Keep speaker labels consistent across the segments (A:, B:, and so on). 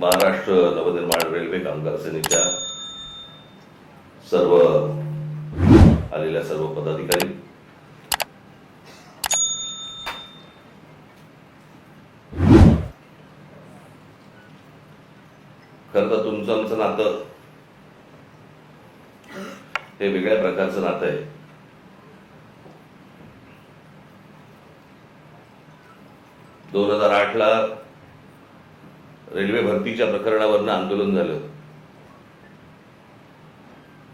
A: Maharashtra Navnirman railway कामगार सेनेच्या सर्व आलेल्या सर्व पदाधिकारी, खरं तर तुमचं आमचं नातं हे वेगळ्या प्रकारचं नातं आहे. दोन 2008ला रेल्वे भरतीच्या प्रकरणावरनं आंदोलन झालं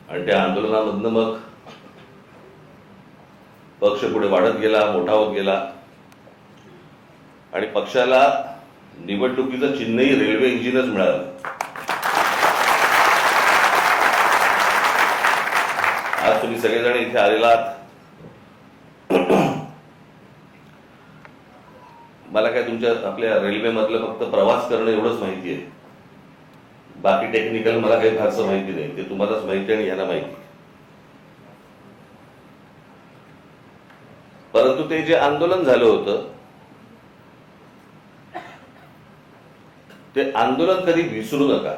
A: आणि त्या आंदोलनामधनं मग पक्ष पुढे वाढत गेला, मोठा होत गेला आणि पक्षाला निवडणुकीचं चिन्हही रेल्वे इंजिनच मिळालं. आज तुम्ही सगळेजण इथे आलेलात, मला काय तुमच्या आपल्या रेल्वेमधलं फक्त प्रवास करणं एवढंच माहिती आहे. बाकी टेक्निकल मला काही फारसं माहिती नाही, ते तुम्हालाच माहिती आणि ह्यांना माहिती. परंतु ते जे आंदोलन झालं होतं ते आंदोलन कधी विसरू नका.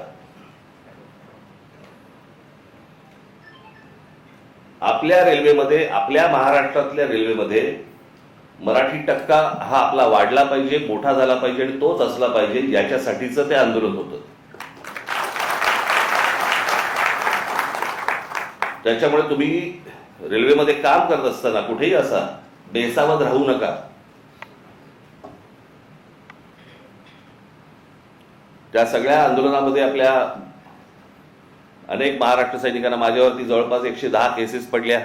A: आपल्या रेल्वेमध्ये, आपल्या महाराष्ट्रातल्या रेल्वेमध्ये मराठी टक्का हा आपला वाढला पाहिजे, मोठा झाला पाहिजे आणि तोच असला पाहिजे, याच्यासाठीचं ते आंदोलन होतं. त्याच्यामुळे तुम्ही रेल्वेमध्ये काम करत असताना कुठेही असा बेसावध राहू नका. त्या सगळ्या आंदोलनामध्ये आपल्या अनेक महाराष्ट्र सैनिकांना, माझ्यावरती जवळपास 110 केसेस पडल्या,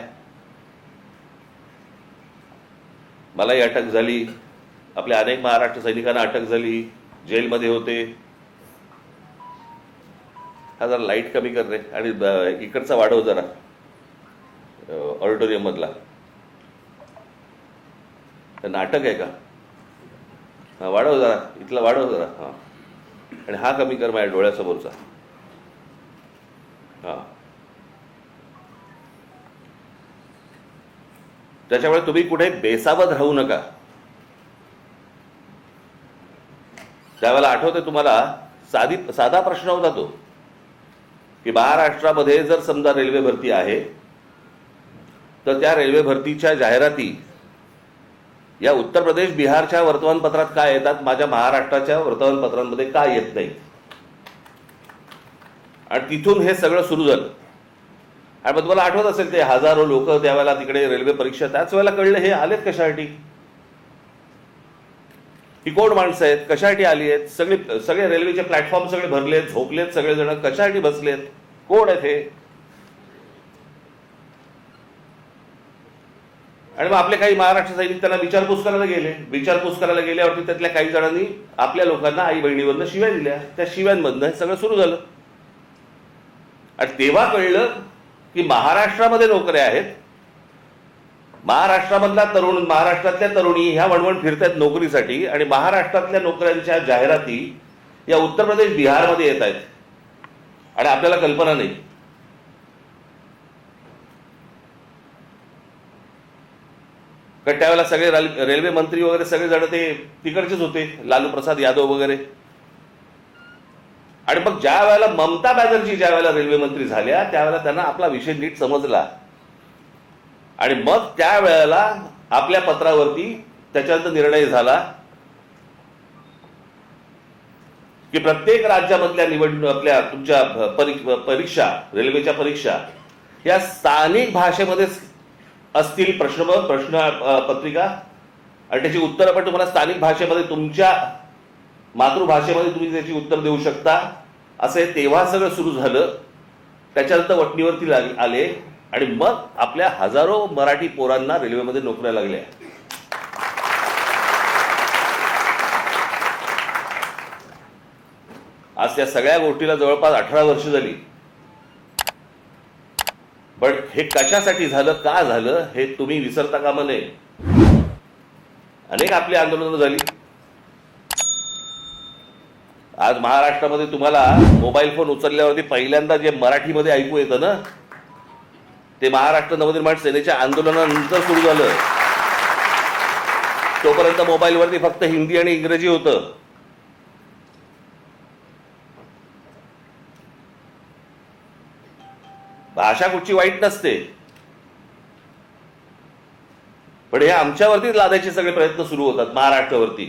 A: मलाही अटक झाली, आपल्या अनेक महाराष्ट्र सैनिकांना अटक झाली, जेलमध्ये होते. हा जरा लाईट कमी कर रे आणि इकडचा वाढव जरा, ऑडिटोरियम मधला. नाटक आहे का? हा वाढव जरा, इथला वाढव जरा. हा आणि हा कमी कर माझ्या डोळ्यासमोरचा. हा, त्याच्यामुळे तुम्ही कुठे बेसावध राहू नका. त्यावेळेला आठवते तुम्हाला, साधा प्रश्न होता तो की महाराष्ट्रामध्ये जर समजा रेल्वे भरती आहे तर त्या रेल्वे भरतीच्या जाहिराती या उत्तर प्रदेश, बिहारच्या वर्तमानपत्रात काय येतात, माझ्या महाराष्ट्राच्या वर्तमानपत्रांमध्ये काय येत नाही. आणि तिथून हे सगळं सुरू झालं. आणि मग तुम्हाला आठवत असेल ते हजारो लोक त्यावेळेला तिकडे रेल्वे परीक्षा, त्याच वेळेला कळलं हे आलेत कशासाठी, ही कोण माणसं आहेत, कशासाठी आली आहेत. सगळे रेल्वेचे प्लॅटफॉर्म सगळे भरलेत, झोपलेत सगळेजण, कशासाठी बसलेत, कोण आहेत हे. आणि मग आपले काही महाराष्ट्र सैनिक त्यांना विचारपूस करायला गेले. विचारपूस करायला गेल्यावरती त्यातल्या काही जणांनी आपल्या लोकांना आई बहिणीवरनं शिव्या दिल्या. त्या शिव्यांमधनं हे सगळं सुरू झालं. आणि तेव्हा कळलं की महाराष्ट्रामध्ये नोकऱ्या आहेत, महाराष्ट्रामधला तरुण, महाराष्ट्रातल्या तरुणी ह्या वणवण फिरतायत नोकरीसाठी, आणि महाराष्ट्रातल्या नोकऱ्यांच्या जाहिराती या उत्तर प्रदेश, बिहारमध्ये येत आहेत आणि आपल्याला कल्पना नाही. कारण त्यावेळेला सगळे रेल्वे मंत्री वगैरे सगळे जण ते तिकडचेच होते, लालू प्रसाद यादव वगैरे. आणि मग ज्या वेळेला ममता बॅनर्जी ज्या वेळेला रेल्वे मंत्री झाल्या त्यावेळेला त्यांना आपला विषय नीट समजला आणि मग त्यावेळेला आपल्या पत्रावरती त्याच्यानंतर निर्णय झाला की प्रत्येक राज्यामधल्या निवडणूक, आपल्या तुमच्या परीक्षा, रेल्वेच्या परीक्षा या स्थानिक भाषेमध्ये असतील. प्रश्न पत्रिका आणि त्याची उत्तरं पण तुम्हाला स्थानिक भाषेमध्ये, तुमच्या मातृभाषेमध्ये तुम्ही त्याची उत्तर देऊ शकता. असं तेव्हा सगळं सुरू झालं. त्याच्यानंतर वटणीवरती आले आणि मग आपल्या हजारो मराठी पोरांना रेल्वेमध्ये नोकऱ्या लागल्या. आज त्या सगळ्या गोष्टीला जवळपास 18 वर्ष झाली. पण हे कशासाठी झालं, का झालं, हे तुम्ही विसरता कामा नये. अनेक आपली आंदोलनं झाली. आज महाराष्ट्रामध्ये तुम्हाला मोबाईल फोन उचलल्यावरती पहिल्यांदा जे मराठीमध्ये ऐकू येतं ना, ते महाराष्ट्र नवनिर्माण सेनेच्या आंदोलनानंतर सुरू झालं. तोपर्यंत मोबाईलवरती फक्त हिंदी आणि इंग्रजी होतं. भाषा कुठची वाईट नसते, पण हे आमच्यावरतीच लादायचे सगळे प्रयत्न सुरू होतात महाराष्ट्रावरती.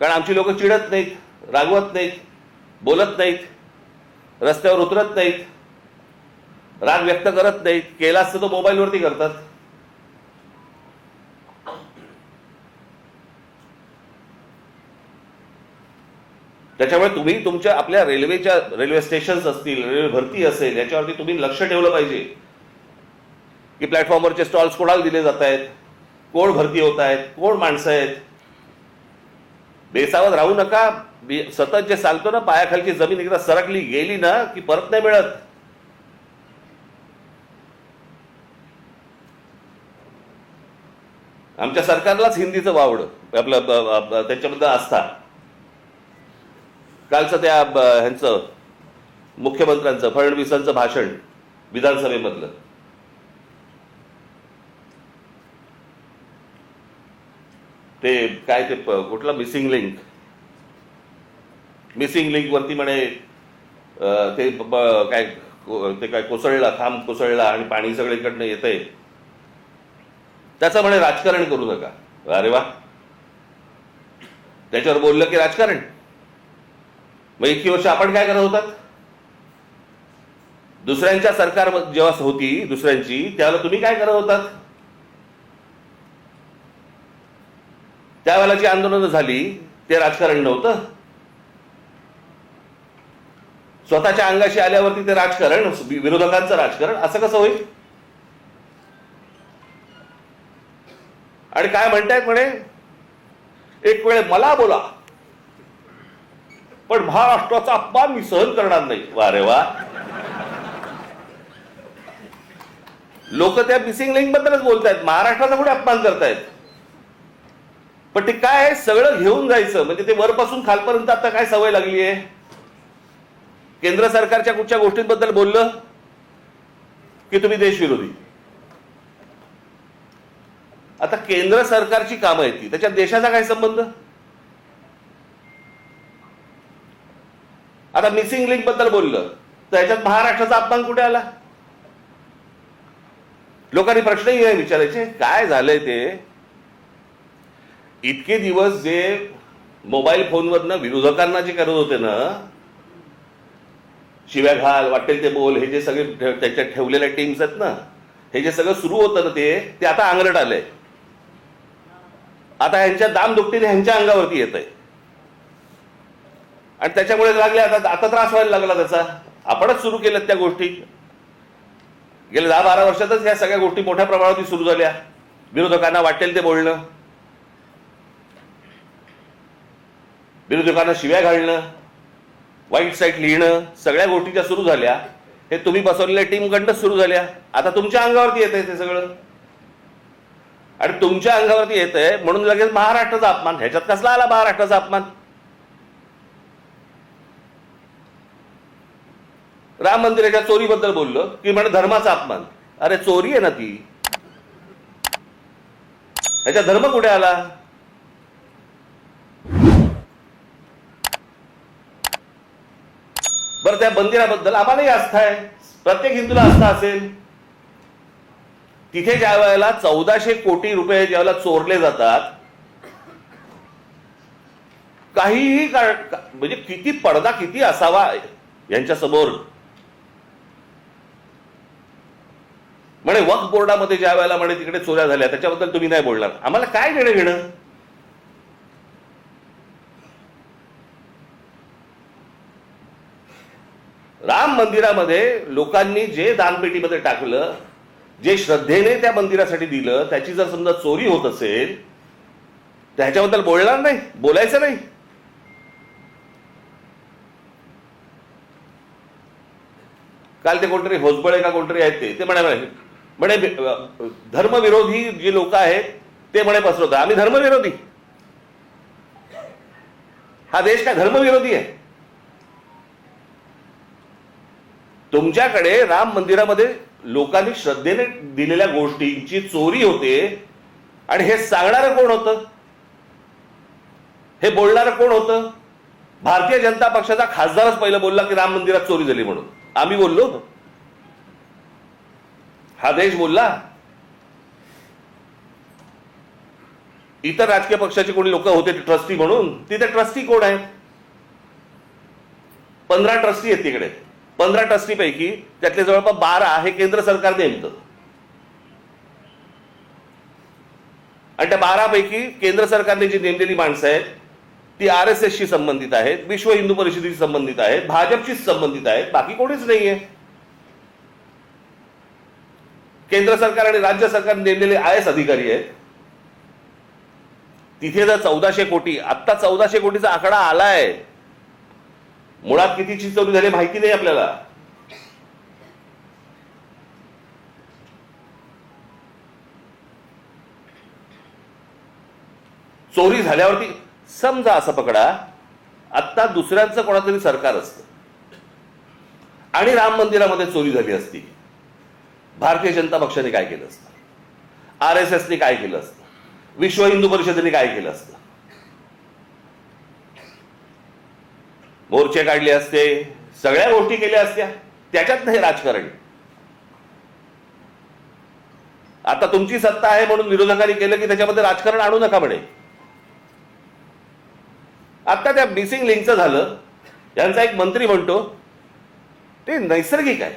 A: कारण आमची लोक चिडत नाहीत, रागवत नाहीत, बोलत नाहीत, रस्त्यावर उतरत नाहीत, राग व्यक्त करत नाहीत. केला असतं तो मोबाईलवरती करतात. त्याच्यामुळे तुम्ही तुमच्या आपल्या रेल्वे स्टेशन्स असतील, रेल्वे भरती असेल, याच्यावरती तुम्ही लक्ष ठेवलं पाहिजे की प्लॅटफॉर्मवरचे स्टॉल्स कोणाला दिले जात आहेत, कोण भरती होत आहेत, कोण माणसं आहेत. बेसावध राहू नका. सतत जे सांगतो ना, पायाखालची जमीन एकदा सरकली गेली ना की परत नाही मिळत. आमच्या सरकारलाच हिंदीचं वावड आपलं त्यांच्याबद्दल आस्था. कालचं त्या ह्यांचं मुख्यमंत्र्यांचं फडणवीसांचं भाषण विधानसभेमधलं, ते काय ते कुठलं मिसिंग लिंक वरती म्हणे ते काय कोसळला, खांब कोसळला आणि पाणी सगळीकडनं येतंय, त्याचं म्हणे राजकारण करू नका. अरे वा, त्याच्यावर बोललं की राजकारण. मग इतकी वर्ष आपण काय करत होतात? दुसऱ्यांच्या सरकार जेव्हा होती दुसऱ्यांची, त्यावेळेला तुम्ही काय करत होतात? त्यावेळेला जी आंदोलनं झाली ते राजकारण नव्हतं. स्वतःच्या अंगाशी आल्यावरती ते राजकारण, विरोधकांचं राजकारण, असं कसं होईल? आणि काय म्हणतायत म्हणे, एक वेळ मला बोला पण महाराष्ट्राचा अपमान मी सहन करणार नाही. वा रे वा, लोक त्या मिसिंग लिंक बद्दलच बोलतायत, महाराष्ट्राचा कुठे अपमान करतायत. पण ते काय सगळं घेऊन जायचं, म्हणजे ते वरपासून खालपर्यंत आता काय सवय लागली आहे. केंद्र सरकारच्या कुठच्या गोष्टींबद्दल बोललं की तुम्ही देशविरोधी. आता केंद्र सरकारची कामं आहेत ती, त्याच्यात देशाचा काय संबंध? आता मिसिंग लिंक बद्दल बोललं तर याच्यात महाराष्ट्राचा अपमान कुठे आला? लोकांनी प्रश्नही नाही विचारायचे, काय झालंय ते. इतके दिवस जे मोबाईल फोनवरनं विरोधकांना जे करत होते ना, शिव्या घाल, वाटेल ते बोल, हे जे सगळे त्याच्यात ठेवलेल्या टीम्स आहेत ना, हे जे सगळं सुरू होतं ना, ते आता अंगलट आलंय. आता ह्यांच्या दामदुपटीने ह्यांच्या अंगावरती येत आहे आणि त्याच्यामुळे लागले आता त्रास व्हायला लागला त्याचा. आपणच सुरू केल्यात त्या गोष्टी. गेल्या 10-12 वर्षातच ह्या सगळ्या गोष्टी मोठ्या प्रमाणावर सुरू झाल्या. विरोधकांना वाटेल ते बोलणं, विरोधकांना शिव्या घालणं, वाईट साईट लिहिणं, सगळ्या गोष्टी ज्या सुरू झाल्या हे तुम्ही बसवलेल्या टीमकडनं सुरू झाल्या. आता तुमच्या अंगावरती येत आहे ते सगळं, आणि तुमच्या अंगावरती येत आहे म्हणून लगेच महाराष्ट्राचा अपमान. ह्याच्यात कसला आला महाराष्ट्राचा अपमान? राम मंदिराच्या चोरीबद्दल बोललो की म्हणे धर्माचा अपमान. अरे चोरी आहे ना ती, ह्याचा धर्म कुठे आला? बरं, त्या मंदिराबद्दल आम्हालाही आस्था आहे, प्रत्येक हिंदूला आस्था असेल. तिथे ज्या वेळेला 1400 कोटी रुपये ज्यावेळेला चोरले जातात, काहीही म्हणजे किती पडदा किती असावा यांच्या समोर. म्हणे वक्फ बोर्डामध्ये ज्या वेळेला म्हणे तिकडे चोऱ्या झाल्या त्याच्याबद्दल तुम्ही नाही बोलणार. आम्हाला काय देणं घेणं? राम मंदिरामध्ये लोकांनी जे दानपेटीमध्ये टाकलं, जे श्रद्धेने त्या मंदिरासाठी दिलं, त्याची जर समजा चोरी होत असेल तर ह्याच्याबद्दल बोलणार नाही, बोलायचं नाही. काल ते कोणतरी होसबळे का कोणतरी आहेत ते म्हणे धर्मविरोधी जे लोक आहेत ते म्हणे पसरवतात. आम्ही धर्मविरोधी? हा देश काय धर्मविरोधी आहे? तुमच्याकडे राम मंदिरामध्ये लोकांनी श्रद्धेने दिलेल्या गोष्टींची चोरी होते आणि हे सांगणारं कोण होतं? हे बोलणारं कोण होतं? भारतीय जनता पक्षाचा खासदारच पहिलं बोलला की राम मंदिरात चोरी झाली म्हणून. आम्ही बोललो, हा देश बोलला. इतर राजकीय पक्षाचे कोणी लोक होते ट्रस्टी म्हणून, तिथे ट्रस्टी कोण आहेत? 15 ट्रस्टी आहेत तिकडे. 15 ट्रस्टी पैकी त्यातले जवळपास 12 हे केंद्र सरकार नेमतं. आणि त्या 12 पैकी केंद्र सरकारने जी नेमलेली माणसं आहेत ती RSS शी संबंधित आहेत, विश्व हिंदू परिषदेशी संबंधित आहेत, भाजपशी संबंधित आहेत, बाकी कोणीच नाहीये. केंद्र सरकार आणि राज्य सरकार नेमलेले IS अधिकारी आहेत. तिथे जर 1400 कोटी, आत्ता 1400 कोटीचा आकडा आलाय, मुळात कितीची चोरी झाली माहिती नाही आपल्याला. चोरी झाल्यावरती समजा असं पकडा, आत्ता दुसऱ्यांचं कोणातरी सरकार असतं आणि राम मंदिरामध्ये चोरी झाली असती, भारतीय जनता पक्षाने काय केलं असतं? RSSने काय केलं असतं? विश्व हिंदू परिषदेने काय केलं असतं? मोर्चे काढले असते, सगळ्या गोष्टी केल्या असत्या. त्याच्यात नाही राजकारण. आता तुमची सत्ता आहे म्हणून विरोधकांनी केलं की त्याच्यामध्ये राजकारण आणू नका म्हणे. आता त्या मिसिंग लिंकचं झालं, यांचा एक मंत्री म्हणतो ते नैसर्गिक आहे,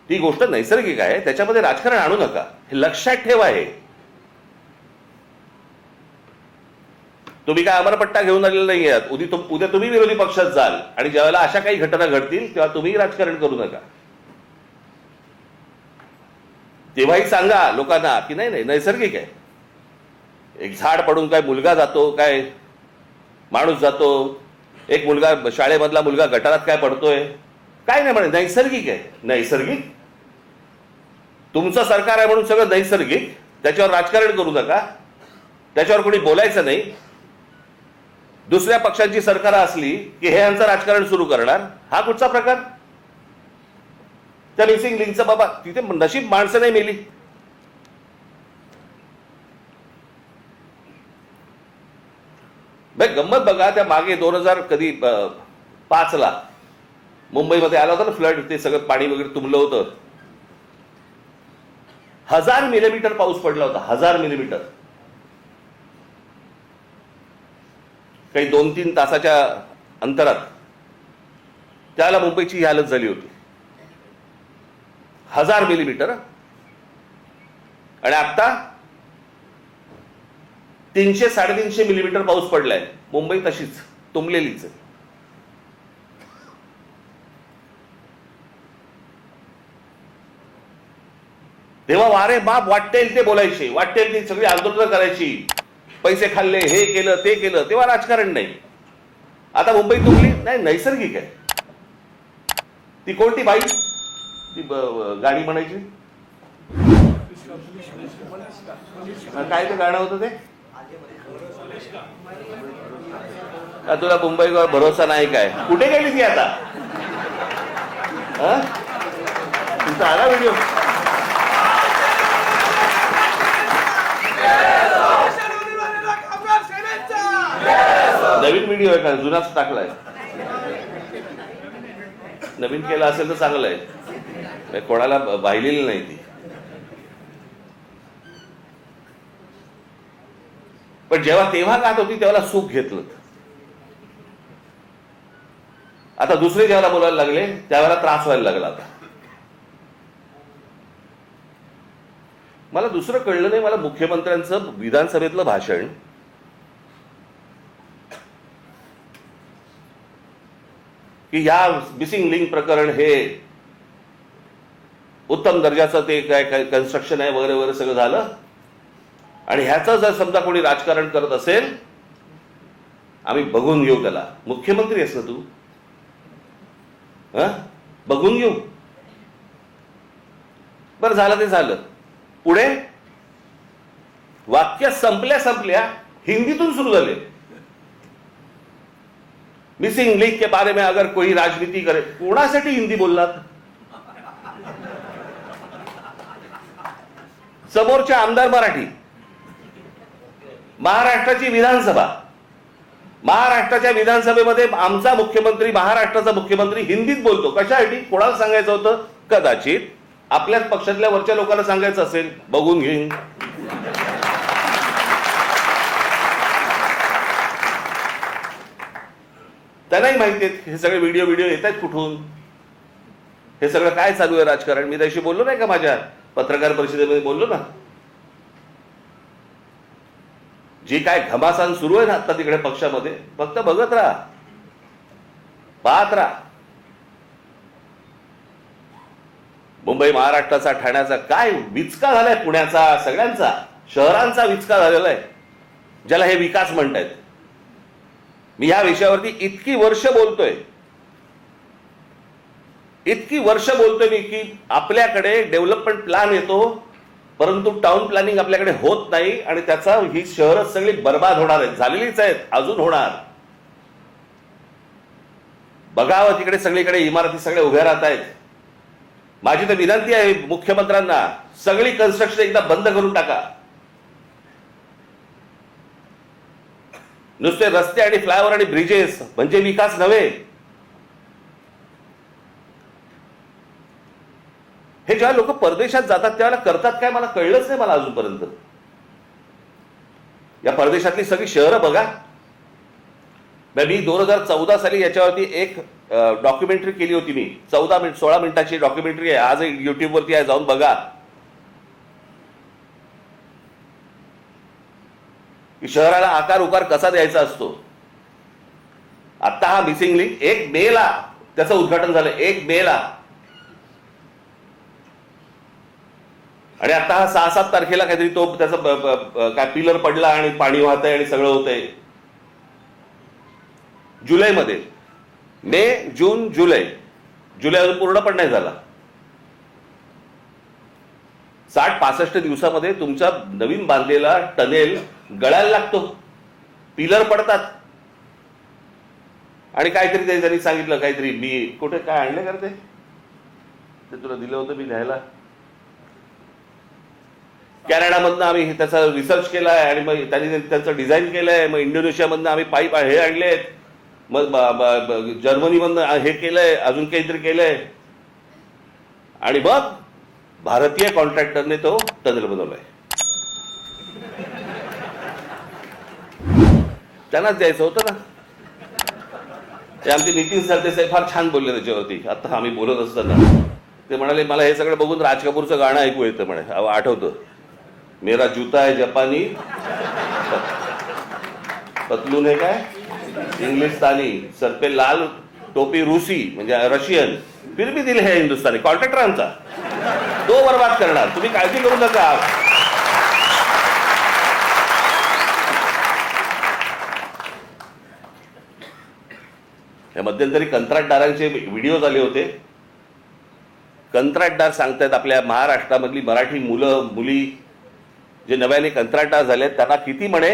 A: ती गोष्ट नैसर्गिक आहे, त्याच्यामध्ये राजकारण आणू नका, हे लक्षात ठेवा. हे तुम्ही काय अमरपट्टा घेऊन आलेला नाही आहात. उद्या तुम्ही विरोधी पक्षात जाल आणि ज्यावेळेला अशा काही घटना घडतील तेव्हा तुम्ही राजकारण करू नका. तेव्हाही सांगा लोकांना की नाही नाही नैसर्गिक आहे. एक झाड पडून काय मुलगा जातो, काय माणूस जातो, एक मुलगा शाळेमधला मुलगा गटारात काय पडतोय, काय नाही म्हणे, नैसर्गिक आहे. नैसर्गिक? तुमचं सरकार आहे म्हणून सगळं नैसर्गिक, त्याच्यावर राजकारण करू नका, त्याच्यावर कोणी बोलायचं नाही. दुसऱ्या पक्षांची सरकार असली की हे यांचं राजकारण सुरू करणार, हा कुठचा प्रकार? त्या मिसिंग लिंकचं बाबा तिथे नशीब माणसं नाही मेली. गंमत बघा, त्या मागे 2005 मुंबईमध्ये आला होता ना फ्लड, ते सगळं पाणी वगैरे तुंबलं होतं. 1000 मिलीमीटर पाऊस पडला होता, 1000 मिलीमीटर. काही 2-3 तासाच्या अंतरात त्याला मुंबईची ही हालत झाली होती. 1000 मिलीमीटर. आणि आता 300-350 मिलीमीटर पाऊस पडलाय. मुंबई तशीच तुंबलेलीच आहे. तेव्हा वारे बाप वाटेल ते बोलायचे, वाटेल ती सगळी आंदोलनं करायची, पैसे खाल्ले, हे केलं ते केलं, तेव्हा राजकारण नाही. आता मुंबई तुंबली नाही, नैसर्गिक आहे. ती कोणती बाई, ती गाणी म्हणायची, काय ते गाणं होतं ते, तुला मुंबईवर भरोसा नाही काय, कुठे गेली ती आता? तुमचा आला व्हिडिओ? नवीन व्हिडिओ आहे का, जुनाच टाकलाय? नवीन केला असेल तर चांगलं आहे, कोणाला वाहिलेली नाही ती. पण जेव्हा तेव्हा गात होती तेव्हा सुख घेतलं. आता दुसरे ज्यावेळेला बोलायला लागले त्यावेळेला त्रास व्हायला लागला. आता मला दुसरं कळलं नाही, मला मुख्यमंत्र्यांचं विधानसभेतलं भाषण की या मिसिंग लिंक प्रकरण हे उत्तम दर्जाचं ते काय कन्स्ट्रक्शन आहे वगैरे वगैरे सगळं झालं, आणि ह्याचं जर समजा कोणी राजकारण करत असेल आम्ही बघून घेऊ त्याला. मुख्यमंत्री आहेस ना तू, बघून घेऊ. बरं झालं ते झालं. पुढे वाक्य संपल्या हिंदीतून सुरू झाले. मिसिंग लिंक के बारे में अगर कोई राजनीति करे, कोणासाठी हिंदी बोललात? समोरचे आमदार मराठी, महाराष्ट्राची विधानसभा, महाराष्ट्राच्या विधानसभेमध्ये आमचा मुख्यमंत्री, महाराष्ट्राचा मुख्यमंत्री हिंदीत बोलतो. कशासाठी? कोणाला सांगायचं होतं? कदाचित आपल्याच पक्षातल्या वरच्या लोकांना सांगायचं असेल, बघून घेईन. त्यांनाही माहिती आहेत हे सगळे व्हिडिओ येत आहेत कुठून, हे सगळं काय चालू आहे राजकारण. मी त्याशी बोललो नाही का, माझ्या पत्रकार परिषदेमध्ये बोललो ना. जी काय घमासान सुरू आहे ना आता तिकडे पक्षामध्ये, फक्त बघत राहा, पाहत राहा. मुंबई महाराष्ट्राचा, ठाण्याचा काय विचका झालाय, पुण्याचा, सगळ्यांचा, शहरांचा विचका झालेला आहे, ज्याला हे विकास म्हणतायत. मी ह्या विषयावरती इतकी वर्ष बोलतोय मी की आपल्याकडे डेव्हलपमेंट प्लॅन येतो, परंतु टाउन प्लॅनिंग आपल्याकडे होत नाही आणि त्याचा ही शहरं सगळी बर्बाद होणार आहेत, झालेलीच आहेत, अजून होणार. बघावं तिकडे सगळीकडे इमारती सगळ्या उभ्या राहत आहेत. माझी तर विनंती आहे मुख्यमंत्र्यांना, सगळी कन्स्ट्रक्शन एकदा बंद करून टाका. नुसते रस्ते आणि फ्लायओव्हर आणि ब्रिजेस म्हणजे विकास नव्हे. हे जेव्हा लोक परदेशात जातात त्यावेळेला करतात काय मला कळलंच नाही मला अजूनपर्यंत. या परदेशातली सगळी शहरं बघा. मी 2014 साली याच्यावरती एक डॉक्युमेंटरी केली होती. मी 16 मिनिटाची डॉक्युमेंटरी आहे, आज युट्यूबवरती आहे, जाऊन बघा. की शहराला आकार उकार कसा द्यायचा असतो. आता हा मिसिंग लिंक 1 मेला त्याचं उद्घाटन झालं, 1 मेला. आणि आता हा 6-7 तारखेला काहीतरी तो त्याचा काय पिलर पडला आणि पाणी वाहतंय आणि सगळं होतंय. जुलैमध्ये, मे, जून, जुलै अजून पूर्ण पण नाही झाला. 60-65 दिवसामध्ये तुमचा नवीन बांधलेला टनेल गळायला लागतो, पिलर पडतात. आणि काहीतरी त्यांनी सांगितलं, काहीतरी मी कुठे काय आणले करते ते तुला दिलं होतं मी लिहायला. कॅनडामधनं आम्ही त्याचा रिसर्च केलाय आणि मग त्यांनी त्याचं डिझाईन केलंय. मग इंडोनेशियामधनं आम्ही पाईप हे आणलेत, मग जर्मनीमधनं हे केलंय, अजून काहीतरी केलंय. आणि मग भारतीय कॉन्ट्रॅक्टरने तो टनेल बनवलाय. त्यांनाच द्यायचं होतं ना. ते आमचे नितीन सरदेसाई फार छान बोलले त्याच्यावरती. आता आम्ही बोलत असताना ते म्हणाले, मला हे सगळं बघून राज कपूरचं गाणं ऐकू येतं म्हणे, आठवतं. मेरा जूता है जापानी, पतलून है काय इंग्लिशस्तानी, सर पे लाल टोपी रूसी म्हणजे रशियन, फिर भी दिल है हिंदुस्तानी. कॉन्ट्रॅक्टर आमचा तो बर्बाद करणार, तुम्ही काळजी करू नका. या मध्यंतरी कंत्राटदारांचे व्हिडिओ आले होते. कंत्राटदार सांगतायत आपल्या महाराष्ट्रामधली मराठी मुलं मुली जे नव्याने कंत्राटदार झालेत त्यांना किती म्हणे,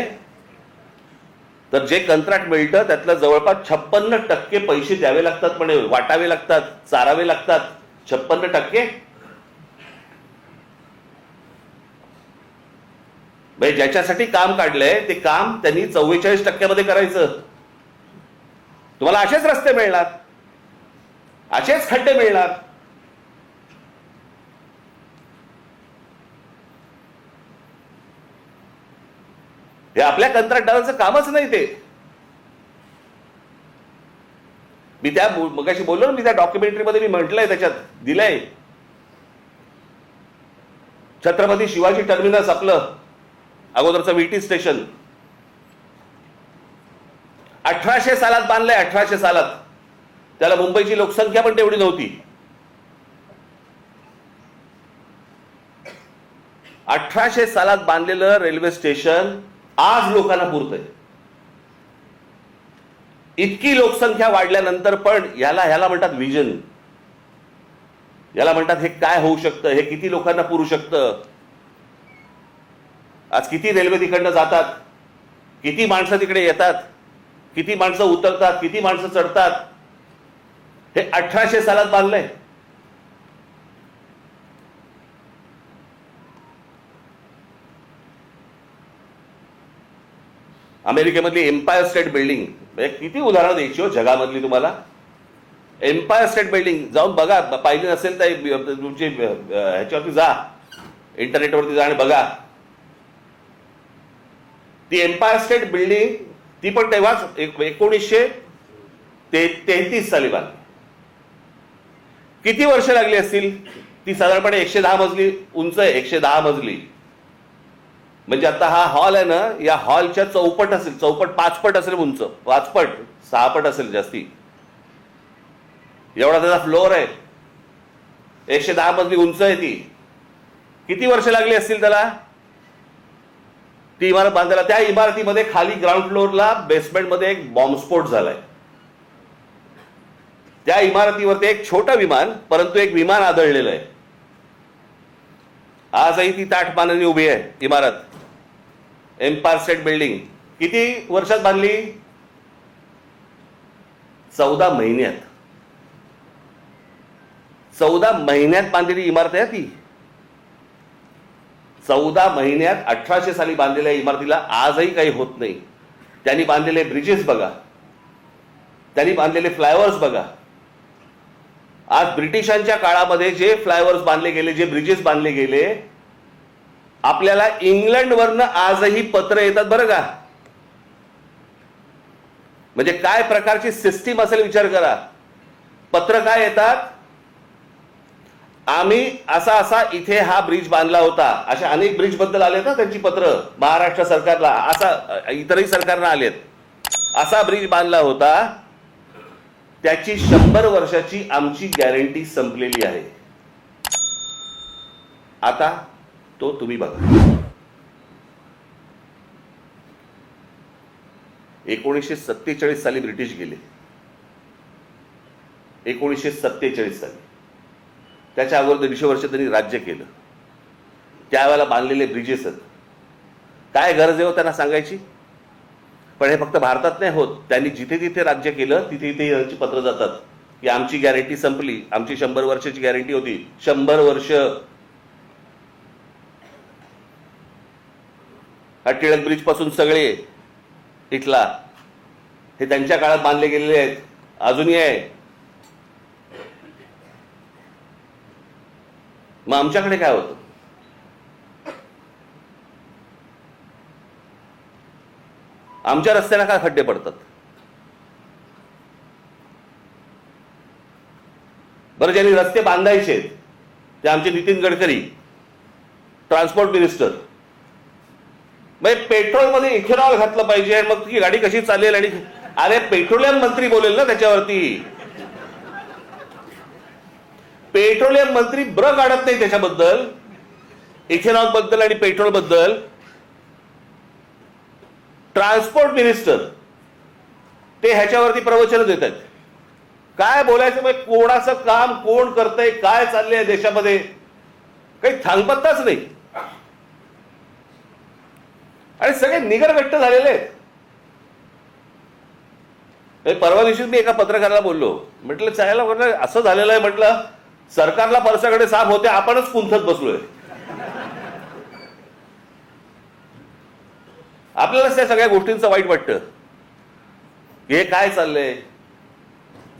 A: तर जे कंत्राट मिळतं त्यातलं जवळपास 56% पैसे द्यावे लागतात म्हणे, वाटावे लागतात, चारावे लागतात. 56%. म्हणजे ज्याच्यासाठी काम काढलंय ते काम त्यांनी 44% करायचं. तुम्हाला असेच रस्ते मिळणार, असेच खड्डे मिळणार. हे आपल्या कंत्राटदाराचं कामच नाही. ते मी त्या मगाशी बोललो ना, मी त्या डॉक्युमेंटरीमध्ये मी म्हटलंय, त्याच्यात दिलंय. छत्रपती शिवाजी टर्मिनस आपलं अगोदरचं व्हीटी स्टेशन 1800 सालात बांधलंय. 1800 सालात. त्याला मुंबईची लोकसंख्या पण तेवढी नव्हती. 1800 सालात बांधलेलं रेल्वे स्टेशन आज लोकांना पुरतंय. इतकी लोकसंख्या वाढल्यानंतर पण ह्याला म्हणतात व्हिजन. याला म्हणतात हे काय होऊ शकतं, हे किती लोकांना पुरू शकतं. आज किती रेल्वे तिकडनं जातात, किती माणसं तिकडे येतात, किती माणसं उतरतात, किती माणसं चढतात. हे 1800 सालात बांधलंय. अमेरिकेमधली एम्पायर स्टेट बिल्डिंग, किती उदाहरणं द्यायची हो जगामधली तुम्हाला. एम्पायर स्टेट बिल्डिंग जाऊन बघा, पाहिली नसेल तर तुमची ह्याच्यावरती जा, इंटरनेटवरती जा आणि बघा. ती एम्पायर स्टेट बिल्डिंग ती पण तेव्हाच 1933 साली बांधली. किती वर्ष लागली असतील? ती साधारणपणे 110 मजली उंच आहे, 110 मजली. म्हणजे आता हा हॉल आहे ना, या हॉलच्या चौपट असेल, चौपट 5 पट असेल उंच, 5 पट 6 पट असेल जास्ती, एवढा त्याचा फ्लोअर आहे. 110 मजली उंच आहे ती. किती वर्ष लागली असतील त्याला ती इमारत बांधायला? त्या इमारतीमध्ये खाली ग्राउंड फ्लोअरला बेसमेंटमध्ये एक बॉम्बस्फोट झालाय. त्या इमारतीवरती एक छोटं विमान, परंतु एक विमान आदळलेलं आहे. आजही ती ताठमानाने उभी आहे इमारत, एम्पायर स्टेट बिल्डिंग. किती वर्षात बांधली? 14 महिन्यात. 14 महिन्यात बांधलेली इमारत आहे ती. 14 महिन्यात 1800 साली बांधलेल्या इमारतीला आजही काही होत नाही. त्यांनी बांधलेले ब्रिजेस बघा, त्यांनी बांधलेले फ्लायओव्हर्स बघा. आज ब्रिटिशांच्या काळामध्ये जे फ्लायओव्हर्स बांधले गेले, जे ब्रिजेस बांधले गेले, आपल्याला इंग्लंडवरनं आजही पत्र येतात बरं का. म्हणजे काय प्रकारची सिस्टीम असेल विचार करा. पत्र काय येतात, आम्ही असा असा इथे हा ब्रिज बांधला होता. अशा अनेक ब्रिज बद्दल आले ना त्यांची पत्र महाराष्ट्र सरकारला, असा इतरही सरकारना आलेत. असा ब्रिज बांधला होता, त्याची 100 वर्षाची आमची गॅरंटी संपलेली आहे. आता तो तुम्ही बघा. 1947 साली ब्रिटिश गेले, 1947 साली. त्याच्या अगोदर 150 वर्ष त्यांनी राज्य केलं. त्यावेळेला बांधलेले ब्रिजेस आहेत. काय गरज आहे त्यांना सांगायची? पण हे फक्त भारतात नाही होत. त्यांनी जिथे जिथे राज्य केलं तिथे तिथे यांची पत्र जातात की आमची गॅरंटी संपली, आमची 100 वर्षाची गॅरंटी होती. 100 वर्ष. हा टिळक ब्रिज पासून सगळे इथला हे त्यांच्या काळात बांधले गेलेले आहेत, अजूनही आहे. मग आमच्याकडे काय होतं? आमच्या रस्त्यांना काय खड्डे पडतात? बरं, ज्यांनी रस्ते बांधायचे ते आमचे नितीन गडकरी, ट्रान्सपोर्ट मिनिस्टर. पेट्रोलमध्ये इथेनॉल घातलं पाहिजे, मग तुझी गाडी कशी चालेल? आणि अरे पेट्रोलियम मंत्री बोलेल ना त्याच्यावरती. पेट्रोलियम मंत्री ब्र काढत नाही त्याच्याबद्दल, इथेनॉल बद्दल आणि पेट्रोल बद्दल. ट्रान्सपोर्ट मिनिस्टर ते ह्याच्यावरती प्रवचन देत आहेत. काय बोलायचं? मग कोणाचं काम कोण करतंय, काय चाललंय देशामध्ये, काही थांगपत्ताच नाही. आणि सगळे निगरगट्ट झालेले आहेत. परवा दिवशी मी एका पत्रकाराला बोललो, म्हटलं चायला, म्हटलं असं झालेलं आहे, म्हटलं सरकारला परसाकडे साफ होते, आपणच कुंथत बसलोय. आपल्यालाच त्या सगळ्या गोष्टींचं वाईट वाटतं. हे काय चाललंय?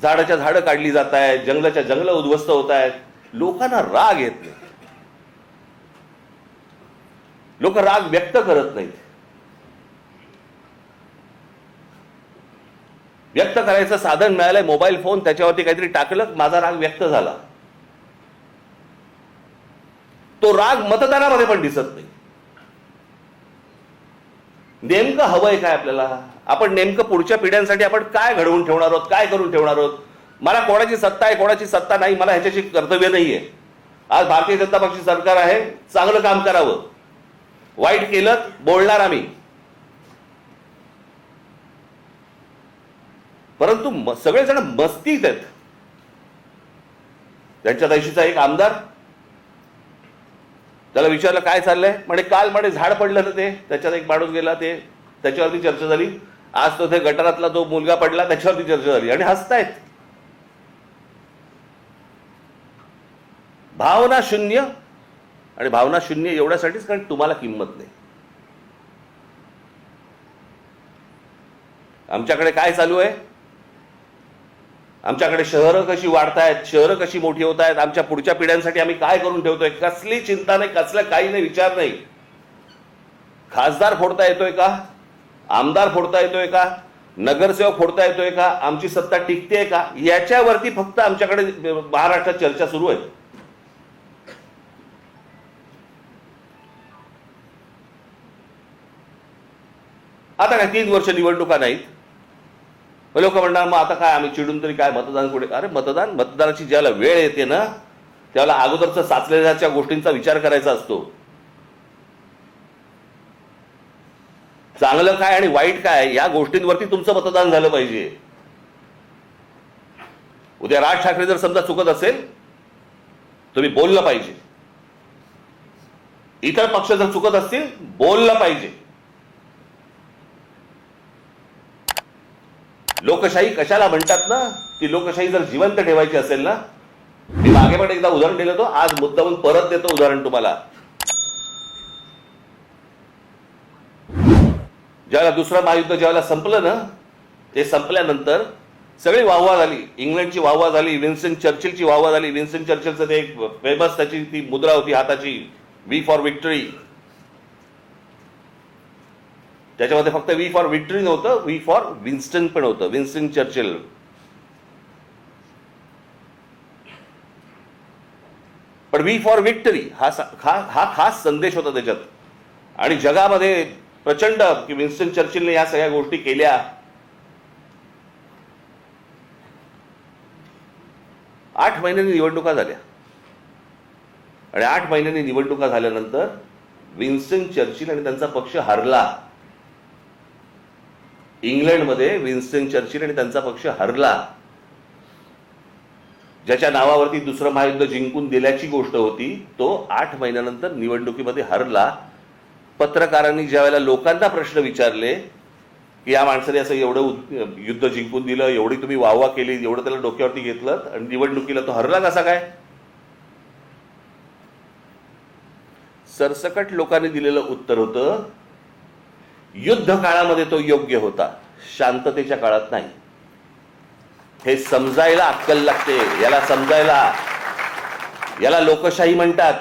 A: झाडाच्या झाडं काढली जात आहेत, जंगलाच्या जंगलं उद्ध्वस्त होत आहेत. लोकांना राग येत नाही, लोक राग व्यक्त करत नाहीत. व्यक्त करायचं साधन मिळालंय मोबाईल फोन, त्याच्यावरती काहीतरी टाकलं, माझा राग व्यक्त झाला. तो राग मतदानामध्ये पण दिसत नाही. नेमकं हवंय काय आपल्याला? आपण नेमकं पुढच्या पिढ्यांसाठी आपण काय घडवून ठेवणार आहोत, काय करून ठेवणार आहोत? मला कोणाची सत्ता आहे, कोणाची सत्ता नाही, मला ह्याच्याशी कर्तव्य नाहीये. आज भारतीय जनता पक्षाची सरकार आहे, चांगलं काम करावं. वाईट केलं बोलणार आम्ही, परंतु सगळेजण मस्तीत आहेत. त्यांच्या देशीचा एक आमदार, त्याला विचारलं काय चाललंय, म्हणे काल म्हणे झाड पडलं ना, ते त्याच्यात एक माणूस गेला, ते त्याच्यावरती चर्चा झाली. आज तो ते गटारातला तो मुलगा पडला, त्याच्यावरती चर्चा झाली, आणि हसतायत. भावना शून्य. आणि भावना शून्य एवढ्यासाठीच कारण तुम्हाला किंमत नाही. आमच्याकडे काय चालू आहे? आमच्याकडे शहरं कशी वाढतायत, शहरं कशी मोठी होत आहेत, आमच्या पुढच्या पिढ्यांसाठी आम्ही काय करून ठेवतोय, कसली चिंता नाही, कसलं काही नाही, विचार नाही. खासदार फोडता येतोय का? आमदार फोडता येतोय का? नगरसेवक फोडता येतोय का? आमची सत्ता टिकते का? याच्यावरती फक्त आमच्याकडे महाराष्ट्रात चर्चा सुरू आहे. आता काय 3 वर्ष निवडणुका नाहीत, लोक म्हणणार मग आता काय आम्ही चिडून तरी काय, मतदान कुठे? अरे मतदानाची ज्याला वेळ येते ना, त्याला अगोदरच साचलेल्या गोष्टींचा विचार करायचा असतो. चांगलं काय आणि वाईट काय या गोष्टींवरती तुमचं मतदान झालं पाहिजे. उद्या राज ठाकरे जर समजा चुकत असेल, तुम्ही बोललं पाहिजे. इतर पक्ष जर चुकत असतील, बोललं पाहिजे. लोकशाही कशाला म्हणतात ना, ती लोकशाही जर जिवंत ठेवायची असेल ना, मी मागे पण एकदा उदाहरण दिलं होतं, आज मुद्दामून परत देतो उदाहरण तुम्हाला. ज्यावेळेला दुसरं महायुद्ध ज्यावेळेला संपलं ना, ते संपल्यानंतर सगळी वाहवा झाली. इंग्लंडची वाहवा झाली, विन्स्टन चर्चिलची वाहवा झाली. विन्स्टन चर्चिलचं ते एक फेमस त्याची ती मुद्रा होती हाताची, वी फॉर विक्टरी. त्याच्यामध्ये फक्त वी फॉर विक्टरी नव्हतं, वी फॉर विन्स्टन पण होतं, विन्स्टन चर्चिल. पण वी फॉर विक्टरी हा खास संदेश होता त्याच्यात. आणि जगामध्ये प्रचंड की विन्स्टन चर्चिलने या सगळ्या गोष्टी केल्या. 8 महिन्यांनी निवडणुका झाल्या आणि 8 महिन्यांनी निवडणुका झाल्यानंतर विन्स्टन चर्चिल आणि त्यांचा पक्ष हरला. इंग्लंडमध्ये विन्स्टन चर्चिल आणि त्यांचा पक्ष हरला. ज्याच्या नावावरती दुसरं महायुद्ध जिंकून दिल्याची गोष्ट होती, तो 8 महिन्यानंतर निवडणुकीमध्ये हरला. पत्रकारांनी ज्या वेळेला लोकांना प्रश्न विचारले की या माणसाने असं एवढं युद्ध जिंकून दिलं, एवढी तुम्ही वाहवा केली, एवढं त्याला डोक्यावरती घेतलं आणि निवडणुकीला तो हरला कसा काय? सरसकट लोकांनी दिलेलं उत्तर होतं, युद्ध काळामध्ये तो योग्य होता, शांततेच्या काळात नाही. हे समजायला अक्कल लागते. याला समजायला, याला लोकशाही म्हणतात.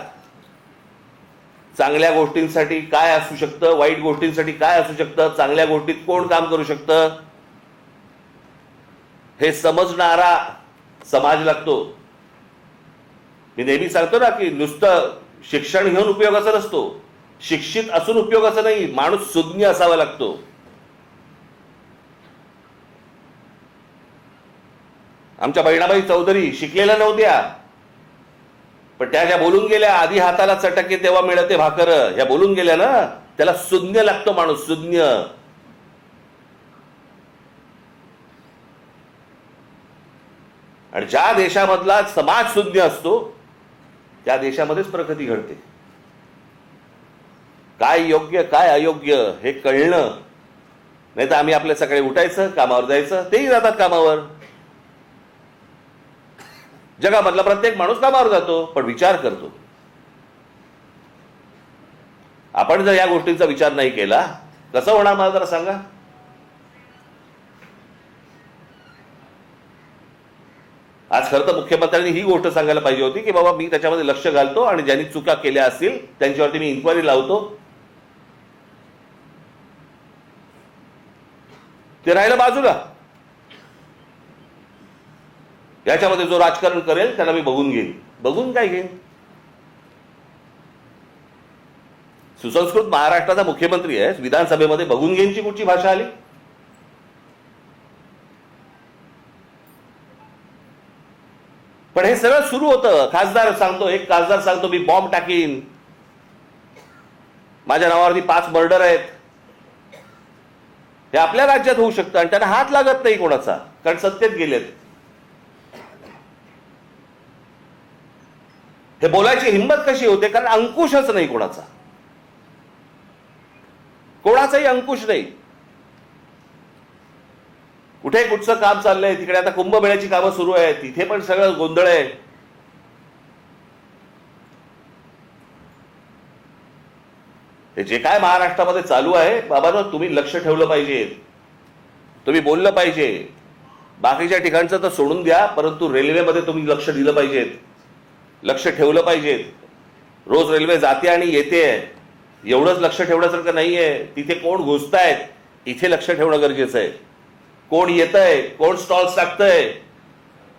A: चांगल्या गोष्टींसाठी काय असू शकतं, वाईट गोष्टींसाठी काय असू शकतं, चांगल्या गोष्टीत कोण काम करू शकतं, हे समजणारा समाज लागतो. मी नेहमी सांगतो ना की नुसतं शिक्षण घेऊन उपयोगाचा नसतो, शिक्षित असून उपयोगाचा नाही, माणूस सुज्ञ असावा लागतो. आमच्या बहिणाबाई चौधरी शिकलेल्या नव्हत्या, पण त्या ज्या बोलून गेल्या, आधी हाताला चटके तेव्हा मिळते भाकर, ह्या बोलून गेल्या ना, त्याला सुज्ञ लागतो माणूस, सुज्ञ. आणि ज्या देशामधला समाज सुज्ञ असतो त्या देशामध्येच प्रगती घडते. काय योग्य काय अयोग्य हे कळणं, नाही तर आम्ही आपल्या सकाळी उठायचं, कामावर जायचं, तेही जातात कामावर. जगामधला प्रत्येक माणूस कामावर जातो, पण विचार करतो. आपण जर या गोष्टींचा विचार नाही केला, कसं होणार मला जरा सांगा? आज खरं तर मुख्यमंत्र्यांनी ही गोष्ट सांगायला पाहिजे होती की बाबा मी त्याच्यामध्ये लक्ष घालतो आणि ज्यांनी चुका केल्या असतील त्यांच्यावरती मी इन्क्वायरी लावतो. ते राहिलं बाजूला. याच्यामध्ये जो राजकारण करेल त्याला मी बघून घेईन. बघून काय घेईन? सुसंस्कृत महाराष्ट्राचा मुख्यमंत्री आहे, विधानसभेमध्ये बघून घेईनची कुठची भाषा आली? पण हे सगळं सुरू होतं. खासदार सांगतो, एक खासदार सांगतो मी बॉम्ब टाकीन, माझ्या नावावरती 5 मर्डर आहेत. हे आपल्या राज्यात होऊ शकतं आणि त्यांना हात लागत नाही कोणाचा, कारण सत्तेत गेलेत. हे बोलायची हिंमत कशी होते? कारण अंकुशच नाही कोणाचा, कोणाचाही अंकुश नाही. कुठे कुठचं काम चाललंय, तिकडे आता कुंभमेळ्याची कामं सुरू आहेत, तिथे पण सगळं गोंधळ आहे. हे जे काय महाराष्ट्रामध्ये चालू आहे, बाबांनो तुम्ही लक्ष ठेवलं पाहिजे. तुम्ही बोललं पाहिजे. बाकीच्या ठिकाणचं तर सोडून द्या, परंतु रेल्वेमध्ये तुम्ही लक्ष दिलं पाहिजेत, लक्ष ठेवलं पाहिजेत. रोज रेल्वे जाते आणि येते, एवढंच लक्ष ठेवण्यासारखं नाहीये. तिथे कोण घुसतायत इथे लक्ष ठेवणं गरजेचं आहे. कोण येतंय, कोण स्टॉल्स टाकतंय,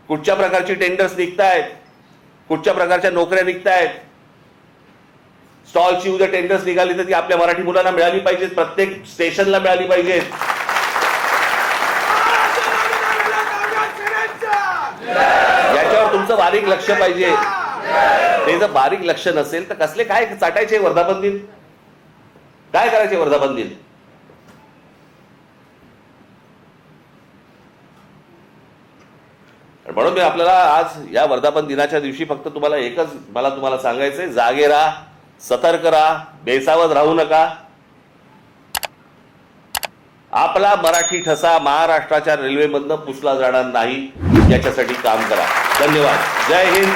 A: कुठच्या प्रकारची टेंडर्स निघतायत, कुठच्या प्रकारच्या नोकऱ्या निघतायत. स्टॉलची उद्या टेंडर्स निघाली तर ती आपल्या मराठी मुलांना मिळाली पाहिजेत, प्रत्येक स्टेशनला मिळाली पाहिजेत. याच्यावर तुमचं बारीक लक्ष पाहिजे. ते जर बारीक लक्ष नसेल तर कसले काय चाटायचे वर्धापन दिन, काय करायचे वर्धापन दिन. म्हणून मी आपल्याला आज या वर्धापन दिनाच्या दिवशी फक्त तुम्हाला एकच मला तुम्हाला सांगायचंय, जागे राहा, सतर्क राहा, बेसावध राहू नका. आपला मराठी ठसा महाराष्ट्राच्या रेल्वेमधनं पुसला जाणार नाही याच्यासाठी काम करा. धन्यवाद. जय हिंद,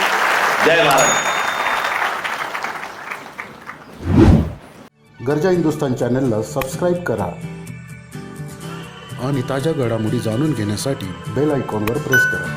A: जय महाराष्ट्र.
B: गरजा हिंदुस्तान चॅनलला सबस्क्राईब करा
C: आणि ताज्या घडामोडी जाणून घेण्यासाठी
B: बेल आयकॉनवर प्रेस करा.